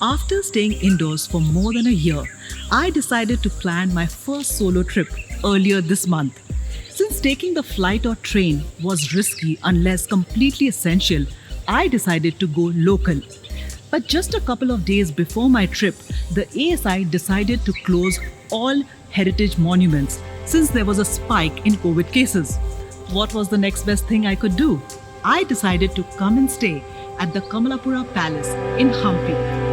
After staying indoors for more than a year, I decided to plan my first solo trip earlier this month. Since taking the flight or train was risky unless completely essential, I decided to go local. But just a couple of days before my trip, the ASI decided to close all heritage monuments since there was a spike in COVID cases. What was the next best thing I could do? I decided to come and stay at the Kamalapura Palace in Hampi.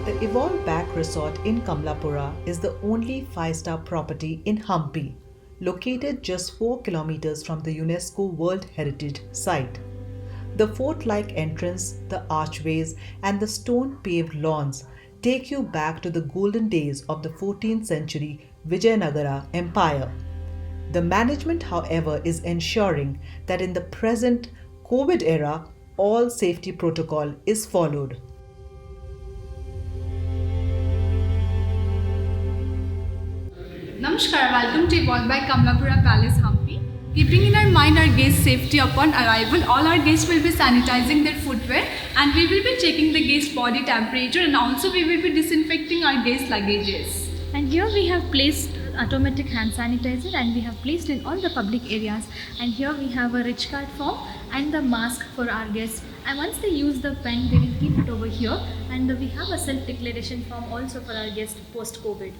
The Evolve Back Resort in Kamalapura is the only 5-star property in Hampi, located just 4 kilometers from the UNESCO World Heritage Site. The fort-like entrance, the archways, and the stone-paved lawns take you back to the golden days of the 14th century Vijayanagara Empire. The management, however, is ensuring that in the present COVID era, all safety protocol is followed. Namaskar, welcome to Evolve by Kamalapura Palace, Hampi. Keeping in our mind our guests' safety upon arrival, all our guests will be sanitizing their footwear and we will be checking the guests' body temperature, and also we will be disinfecting our guests' luggages. And here we have placed automatic hand sanitizer, and we have placed in all the public areas, and here we have a rich card form and the mask for our guests, and once they use the pen they will keep it over here, and we have a self-declaration form also for our guests post-COVID.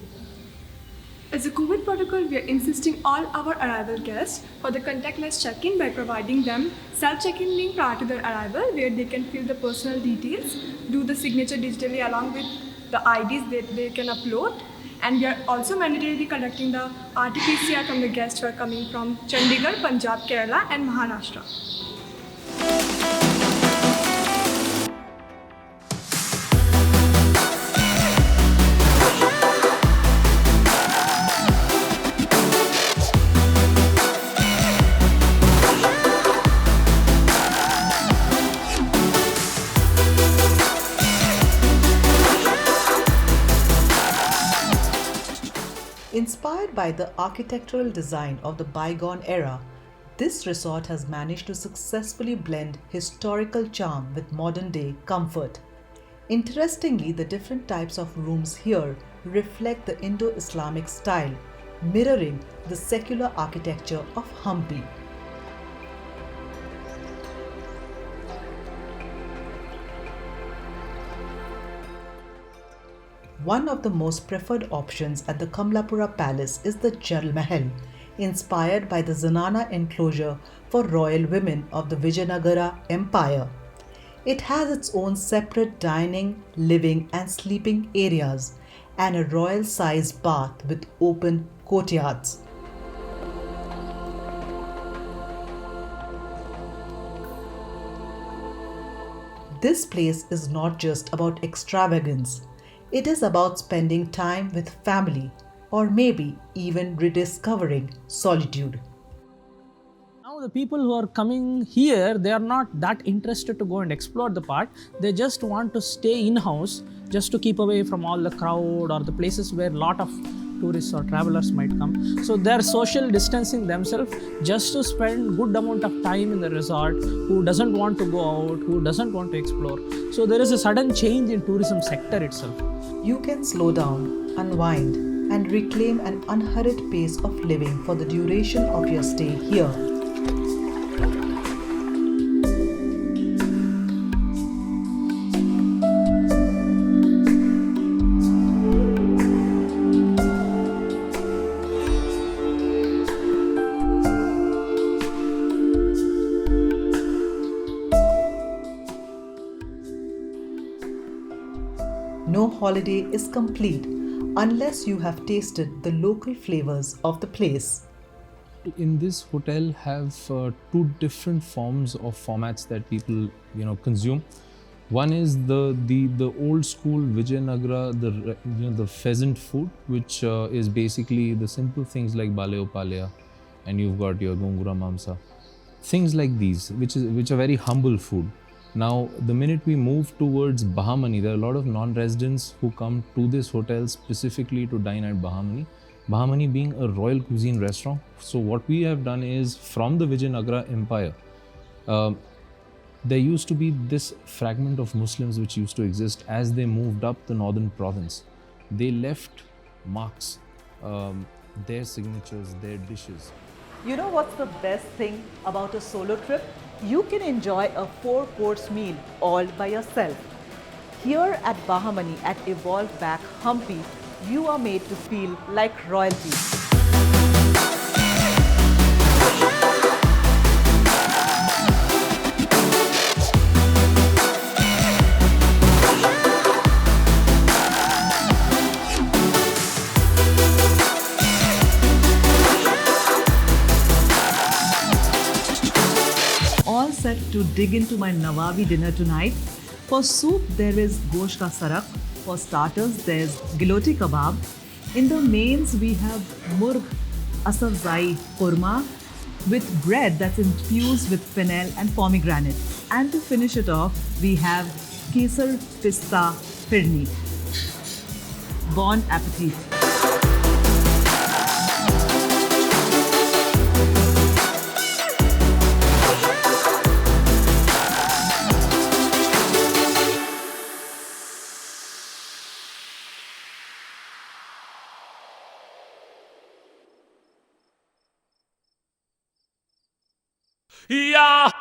As a COVID protocol, we are insisting all our arrival guests for the contactless check-in by providing them self-check-in link prior to their arrival, where they can fill the personal details, do the signature digitally along with the IDs that they can upload. And we are also mandatorily conducting the RT-PCR from the guests who are coming from Chandigarh, Punjab, Kerala and Maharashtra. Inspired by the architectural design of the bygone era, this resort has managed to successfully blend historical charm with modern-day comfort. Interestingly, the different types of rooms here reflect the Indo-Islamic style, mirroring the secular architecture of Hampi. One of the most preferred options at the Kamalapura Palace is the Jal Mahal, inspired by the Zanana enclosure for royal women of the Vijayanagara Empire. It has its own separate dining, living and sleeping areas and a royal-sized bath with open courtyards. This place is not just about extravagance. It is about spending time with family, or maybe even rediscovering solitude. Now the people who are coming here, they are not that interested to go and explore the park. They just want to stay in-house just to keep away from all the crowd or the places where a lot of tourists or travelers might come. So they're social distancing themselves just to spend good amount of time in the resort, who doesn't want to go out, who doesn't want to explore. So there is a sudden change in tourism sector itself. You can slow down, unwind, and reclaim an unhurried pace of living for the duration of your stay here. No holiday is complete unless you have tasted the local flavors of the place. In this hotel have two different forms of formats that people consume. One is the old school Vijayanagara, the pheasant food, which is basically the simple things like bale opalya and you've got your gongura mamsa, things like these, which are very humble food. Now, the minute we move towards Bahamani, there are a lot of non-residents who come to this hotel specifically to dine at Bahamani. Bahamani being a royal cuisine restaurant. So what we have done is, from the Vijayanagara Empire, there used to be this fragment of Muslims which used to exist as they moved up the northern province. They left marks, their signatures, their dishes. You know what's the best thing about a solo trip? You can enjoy a 4-course meal all by yourself. Here at Bahamani at Evolve Back Hampi, you are made to feel like royalty. All set to dig into my Nawabi dinner tonight. For soup, there is gosh ka sarak. For starters, there's giloti kebab. In the mains, we have murg asafzai korma with bread that's infused with fennel and pomegranate. And to finish it off, we have kesar pista firni. Bon appetit! Yeah.